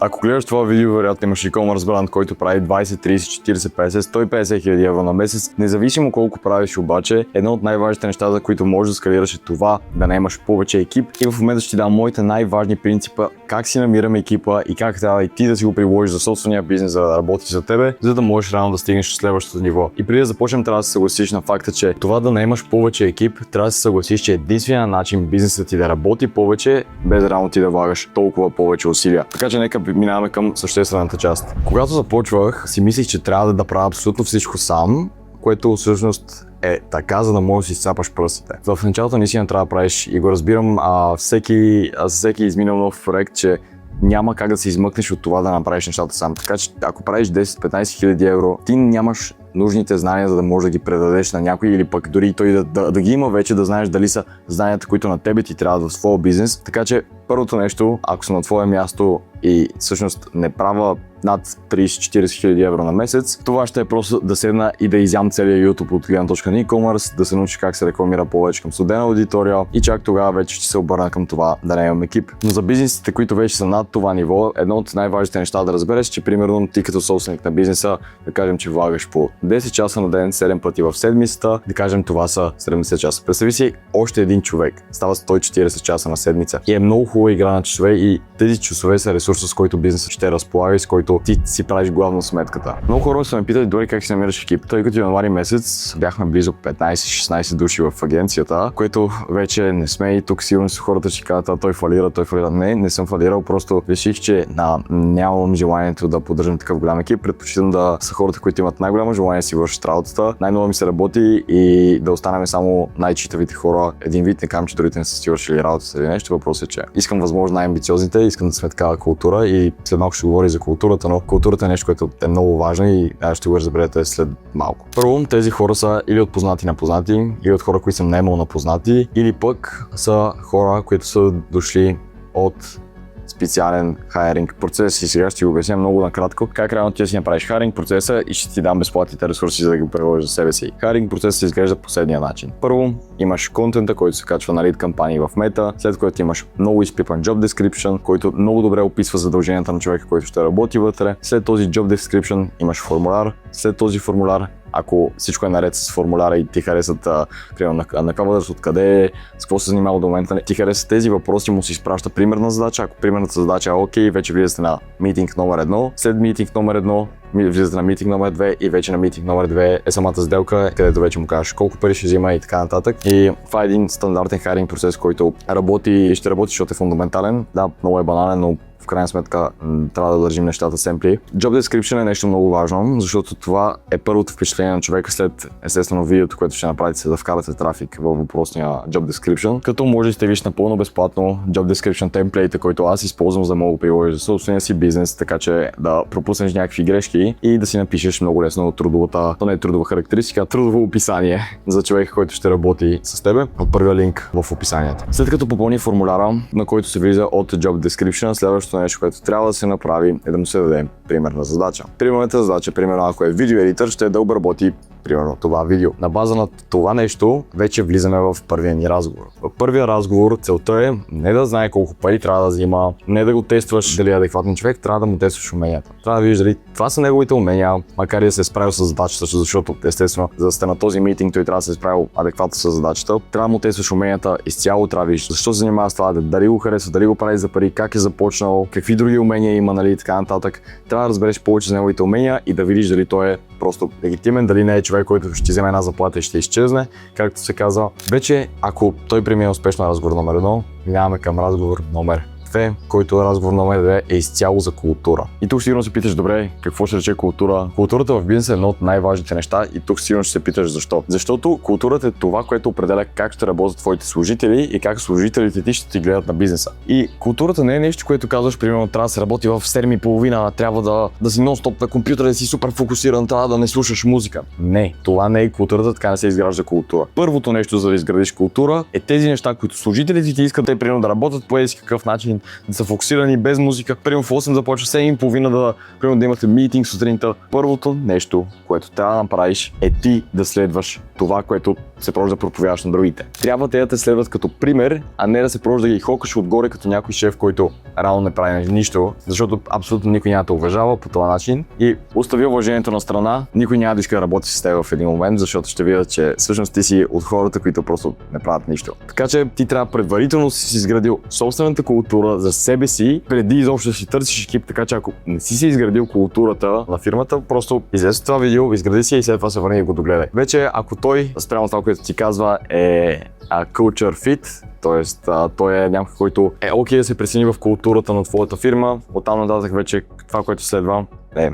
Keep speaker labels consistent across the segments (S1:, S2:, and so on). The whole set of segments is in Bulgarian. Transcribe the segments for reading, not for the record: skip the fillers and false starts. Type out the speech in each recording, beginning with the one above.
S1: Ако гледаш това видео, вероятно имаш e-commerce бранд, който прави 20, 30, 40, 50, 150 хиляди евро на месец. Независимо колко правиш обаче, едно от най-важните неща, за които можеш да скалираш е това да наемаш повече екип. И в момента ще ти дам моите най-важни принципа как си намираме екипа и как трябва и ти да си го приложиш за собствения бизнес, за да работи за тебе, за да можеш реално да стигнеш до следващото ниво. И преди да започнем, трябва да се съгласиш на факта, че това да наемаш повече екип, трябва да се съгласиш, че единственият начин бизнесът ти да работи повече, без реално ти да влагаш толкова повече усилия. Така че нека минаваме към съществената част. Когато започвах, си мислих, че трябва да правя абсолютно всичко сам, което всъщност е така, за да можеш да си цапаш пръстите. В началото наистина трябва да правиш и го разбирам, всеки изминал нов проект, че няма как да се измъкнеш от това да направиш нещата сам. Така че ако правиш 10-15 хиляди евро, ти нямаш нужните знания, за да можеш да ги предадеш на някой или пък дори той да ги има вече, да знаеш дали са знанията, които на тебе ти трябват в твоя бизнес. Така че първото нещо, ако съм на твое място и всъщност не правя над 30-40 хиляди евро на месец, това ще е просто да седна и да изям целия YouTube от гледна точка на e-commerce, да се научи как се рекламира повече към студена аудитория и чак тогава вече ще се обърна към това да не имам екип. Но за бизнесите, които вече са над това ниво, едно от най-важните неща да разбереш, че примерно ти като собственик на бизнеса, да кажем, че влагаш по 10 часа на ден, 7 пъти в седмицата, да кажем това са 70 часа. Представи си още един човек, става 140 часа на седмица и е много хубава игра на часове и тези часове са ресурс, с който бизнесът ще разполага и с който ти си правиш главно сметката. Много хора са ме питали дори как си намираш екип, тъй като януари месец бяхме близо 15-16 души в агенцията, което вече не сме и тук сигурно с хората ще кажат, той фалира. Не съм фалирал, просто реших, че нямам желанието да поддържам такъв голям екип. Предпочитам да са хората, които имат най-голямо желание да си вършат работата, най-много ми се работи и да останем само най-читавите хора. Един вид, не казвам, че другите не са си вършили работата или нещо, въпросът е, че искам възможно най-амбициозните, искам да сме такава култура и след малко ще говоря за културата, но културата е нещо, което е много важно и аз ще го разберете след малко. Първо, тези хора са или от познати на познати, или от хора, които съм наемал на познати, или пък са хора, които са дошли от специален хайринг процес и сега ще ви обясня много накратко как реално ти си направиш хайринг процеса и ще ти дам безплатните ресурси, за да ги приложиш за себе си. Хайринг процесът се изглежда последния начин. Първо, имаш контента, който се качва на лид кампании в Meta, след което имаш много изпипан job description, който много добре описва задълженията на човека, който ще работи вътре. След този job description имаш формуляр, след този формуляр, ако всичко е наред с формуляра и ти харесат примерно на каква възраст, откъде е, с какво се занимава до момента, ти харесат тези въпроси, му се изпраща примерна задача. Ако примерната задача е окей, вече влизате на митинг номер 1. След митинг номер 1 влизате на митинг номер 2 и вече на митинг номер 2 е самата сделка, където вече му кажеш колко пари ще взима и така нататък. И това е един стандартен хайринг процес, който работи и ще работи, защото е фундаментален. Да, много е банален, но в крайна сметка трябва да държим нещата семпли. Job description е нещо много важно, защото това е първото впечатление на човека след естествено видеото, което ще направите, се да вкарате трафик във въпросния Job description. Като може да изтеглиш напълно безплатно Job description темплейта, който аз използвам, за да мога да приложа за собствения си бизнес, така че да пропуснеш някакви грешки и да си напишеш много лесно то не е трудова характеристика, а трудово описание за човека, който ще работи с тебе от първия линк в описанието. След като попълни формуляра, на който се влиза от Job description, следващото нещо, което трябва да се направи, е да му се даде примерна задача. Примерната задача, примерно ако е видео едитър, ще е да обработи примерно това видео. На база на това нещо вече влизаме в първия ни разговор. В първия разговор целта е не да знае колко пари трябва да взима, не да го тестваш дали е адекватен човек, трябва да му тестваш уменията. Трябва да видиш дали това са неговите умения, макар и да се е справил с задачата, защото естествено, за да сте на този митинг, той трябва да се е справил адекватно с задачата. Трябва да му тестваш уменията изцяло, трябва да видиш защо се занимава с това, дали го харесва, дали го прави за пари, как е започнал, какви други умения има, нали, така нататък. Трябва да разбереш повече за неговите умения и да видиш дали той е просто легитимен, дали не е човек, който ще вземе една заплата и ще изчезне, както се казва. Вече, ако той премине успешно разговор номер 1, минаваме към разговор номер 2, който е разговор номер 2 е изцяло за култура. И тук сигурно се питаш, добре, какво ще рече култура? Културата в бизнеса е едно от най-важните неща и тук сигурно ще се питаш защо. Защото културата е това, което определя как ще работят твоите служители и как служителите ти ще ти гледат на бизнеса. И културата не е нещо, което казваш, примерно, трябва да се работи в 7:30, трябва да си нон-стоп на компютъра, да си супер фокусиран, трябва да не слушаш музика. Не, това не е културата, така не се изгражда култура. Първото нещо, за да изградиш култура, е тези неща, които служителите ти искат примерно да работят по какъв начин, да са фокусирани без музика. Примерно в 8 започва 7:30 да имате митинг сутринта. Първото нещо, което трябва да направиш, е ти да следваш това, което се пробваш да проповядаш на другите. Трябва те да те следват като пример, а не да се пробваш да ги хокаш отгоре като някой шеф, който реално не прави нищо, защото абсолютно никой няма да те уважава по този начин и остави уважението на страна, никой няма да иска да работи с теб в един момент, защото ще видят, че всъщност ти си от хората, които просто не правят нищо. Така че ти трябва предварително си изградил собствената култура за себе си, преди изобщо да си търсиш екип, така че ако не си изградил културата на фирмата, просто излез това видео, изгради си и след това се върни и го догледай. Вече ако той, спрямо това, което ти казва, е culture fit, т.е. той е някой, който е окей да се присъедини в културата на твоята фирма, оттам нататък вече това, което следва е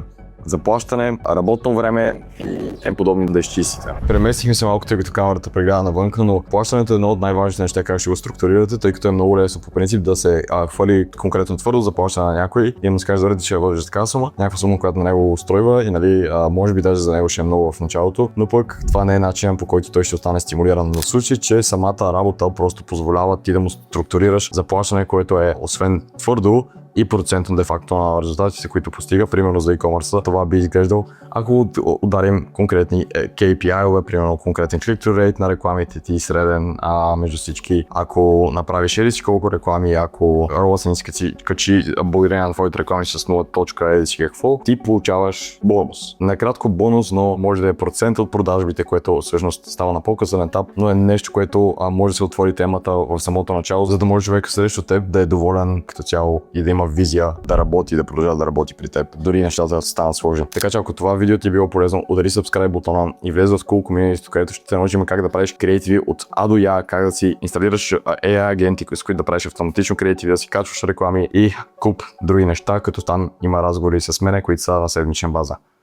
S1: заплащане, работно време и подобни да изчистите. Преместихме се малко, тъй като камерата прегледа навънка, но плащането е едно от най-важните неща, как ще го структурирате, тъй като е много лесно по принцип да се хвали конкретно твърдо за плащане на някой и да му скаже, добре, че вържи така сума, някаква сума, която на него устройва и нали, може би даже за него ще е много в началото, но пък това не е начинът, по който той ще остане стимулиран. В случай, че самата работа просто позволява ти да му структурираш заплащане, което е освен твърдо и процентно де-факто на резултатите, които постига, примерно за e-commerce, това би изглеждал, ако ударим конкретни KPI-ове, примерно конкретен click-through rate на рекламите ти, среден между всички, ако направиш еди колко реклами, ако ROAS се ни качи благодарение на твоите реклами с 0 еди си какво, ти получаваш бонус. Накратко бонус, но може да е процент от продажбите, което всъщност става на по-късен етап, но е нещо, което може да се отвори темата в самото начало, за да може човек срещу теб да е доволен като цяло и да има визия да работи, да продължава да работи при теб. Дори нещата да станат сложни. Така че ако това видео ти е било полезно, удари subscribe бутона и влез в Cool Community, където ще те научим как да правиш креативи от А до Я, как да си инсталираш AI агенти, с които да правиш автоматично креативи, да си качваш реклами и куп други неща, като там има разговори с мене, които са на седмична база.